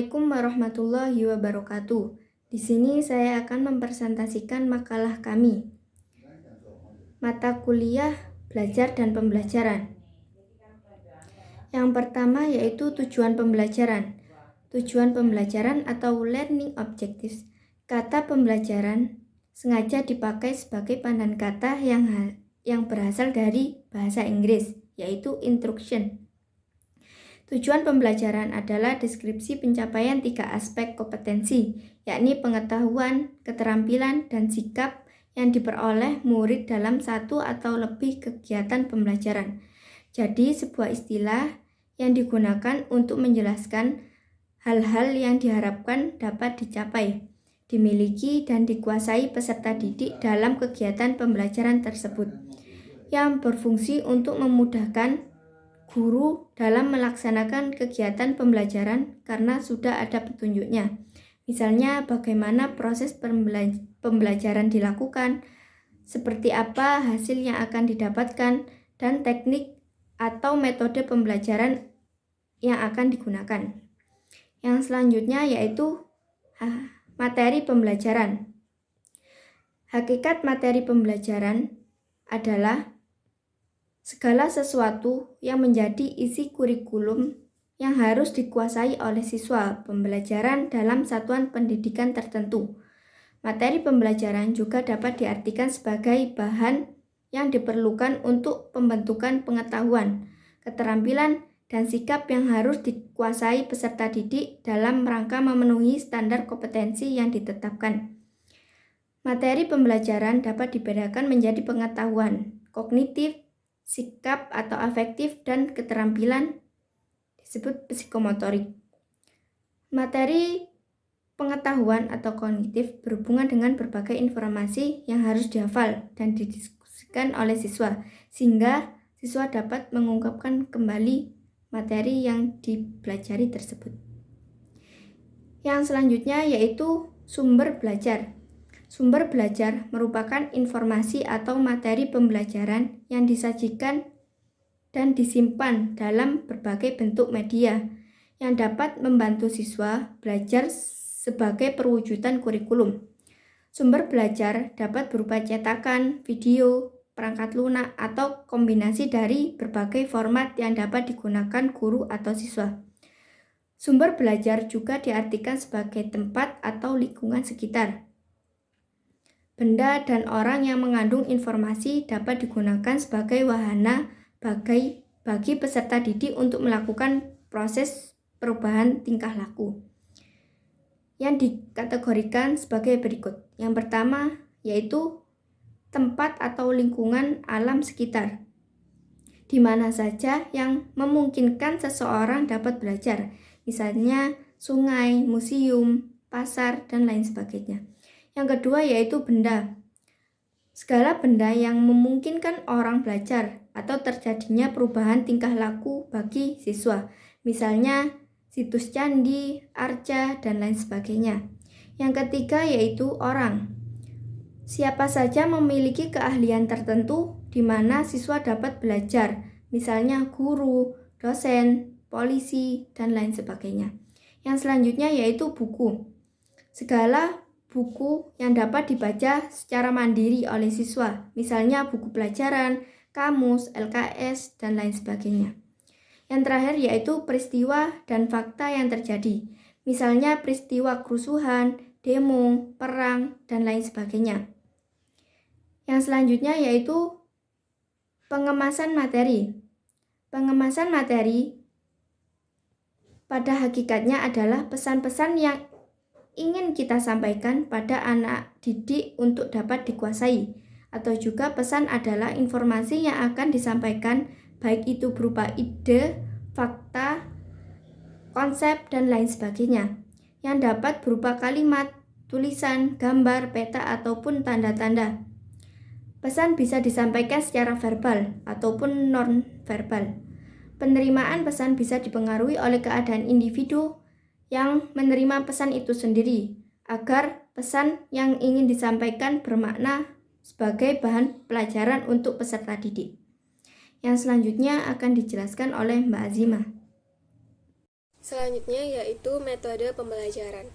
Assalamualaikum warahmatullahi wabarakatuh. Di sini saya akan mempresentasikan makalah kami. Mata kuliah, belajar dan pembelajaran. Yang pertama yaitu tujuan pembelajaran. Tujuan pembelajaran atau learning objectives. Kata pembelajaran sengaja dipakai sebagai pandan kata yang berasal dari bahasa Inggris, yaitu instruction. Tujuan pembelajaran adalah deskripsi pencapaian 3 aspek kompetensi, yakni pengetahuan, keterampilan, dan sikap yang diperoleh murid dalam satu atau lebih kegiatan pembelajaran. Jadi, sebuah istilah yang digunakan untuk menjelaskan hal-hal yang diharapkan dapat dicapai, dimiliki, dan dikuasai peserta didik dalam kegiatan pembelajaran tersebut, yang berfungsi untuk memudahkan guru dalam melaksanakan kegiatan pembelajaran karena sudah ada petunjuknya. Misalnya bagaimana proses pembelajaran dilakukan, seperti apa hasil yang akan didapatkan, dan teknik atau metode pembelajaran yang akan digunakan. Yang selanjutnya yaitu materi pembelajaran. Hakikat materi pembelajaran adalah segala sesuatu yang menjadi isi kurikulum yang harus dikuasai oleh siswa pembelajaran dalam satuan pendidikan tertentu. Materi pembelajaran juga dapat diartikan sebagai bahan yang diperlukan untuk pembentukan pengetahuan, keterampilan, dan sikap yang harus dikuasai peserta didik dalam rangka memenuhi standar kompetensi yang ditetapkan. Materi pembelajaran dapat dibedakan menjadi pengetahuan, kognitif, sikap atau afektif, dan keterampilan disebut psikomotorik. Materi pengetahuan atau kognitif berhubungan dengan berbagai informasi yang harus dihafal dan didiskusikan oleh siswa, sehingga siswa dapat mengungkapkan kembali materi yang dipelajari tersebut. Yang selanjutnya yaitu sumber belajar. Sumber belajar merupakan informasi atau materi pembelajaran yang disajikan dan disimpan dalam berbagai bentuk media yang dapat membantu siswa belajar sebagai perwujudan kurikulum. Sumber belajar dapat berupa cetakan, video, perangkat lunak, atau kombinasi dari berbagai format yang dapat digunakan guru atau siswa. Sumber belajar juga diartikan sebagai tempat atau lingkungan sekitar. Benda dan orang yang mengandung informasi dapat digunakan sebagai wahana bagi peserta didik untuk melakukan proses perubahan tingkah laku yang dikategorikan sebagai berikut. Yang pertama yaitu tempat atau lingkungan alam sekitar, di mana saja yang memungkinkan seseorang dapat belajar, misalnya sungai, museum, pasar, dan lain sebagainya. Yang kedua yaitu benda. Segala benda yang memungkinkan orang belajar atau terjadinya perubahan tingkah laku bagi siswa, misalnya situs candi, arca, dan lain sebagainya. Yang ketiga yaitu orang. Siapa saja memiliki keahlian tertentu di mana siswa dapat belajar, misalnya guru, dosen, polisi, dan lain sebagainya. Yang selanjutnya yaitu buku. Segala buku yang dapat dibaca secara mandiri oleh siswa, misalnya buku pelajaran, kamus, LKS, dan lain sebagainya. Yang terakhir yaitu peristiwa dan fakta yang terjadi, misalnya peristiwa kerusuhan, demo, perang, dan lain sebagainya. Yang selanjutnya yaitu pengemasan materi. Pengemasan materi pada hakikatnya adalah pesan-pesan yang ingin kita sampaikan pada anak didik untuk dapat dikuasai, atau juga pesan adalah informasi yang akan disampaikan baik itu berupa ide, fakta, konsep, dan lain sebagainya yang dapat berupa kalimat, tulisan, gambar, peta, ataupun tanda-tanda. Pesan bisa disampaikan secara verbal ataupun non-verbal. Penerimaan pesan bisa dipengaruhi oleh keadaan individu yang menerima pesan itu sendiri, agar pesan yang ingin disampaikan bermakna sebagai bahan pelajaran untuk peserta didik. Yang selanjutnya akan dijelaskan oleh Mbak Azimah. Selanjutnya yaitu metode pembelajaran.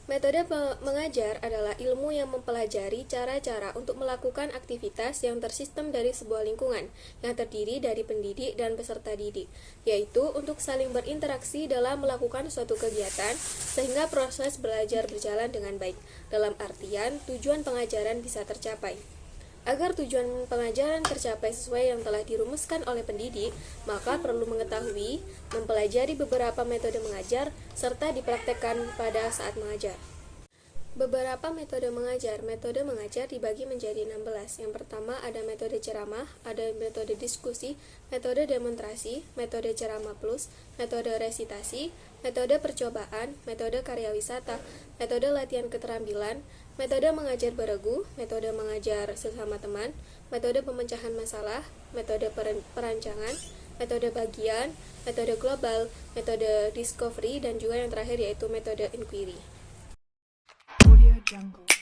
Metode mengajar adalah ilmu yang mempelajari cara-cara untuk melakukan aktivitas yang tersistem dari sebuah lingkungan yang terdiri dari pendidik dan peserta didik, yaitu untuk saling berinteraksi dalam melakukan suatu kegiatan sehingga proses belajar berjalan dengan baik, dalam artian tujuan pengajaran bisa tercapai. Agar tujuan pengajaran tercapai sesuai yang telah dirumuskan oleh pendidik, maka perlu mengetahui, mempelajari beberapa metode mengajar, serta dipraktekkan pada saat mengajar. Beberapa metode mengajar dibagi menjadi 16. Yang pertama ada metode ceramah, ada metode diskusi, metode demonstrasi, metode ceramah plus, metode resitasi, metode percobaan, metode karya wisata, metode latihan keterampilan, metode mengajar beregu, metode mengajar sesama teman, metode pemecahan masalah, metode perancangan, metode bagian, metode global, metode discovery, dan juga yang terakhir yaitu metode inquiry. Audio Jungle.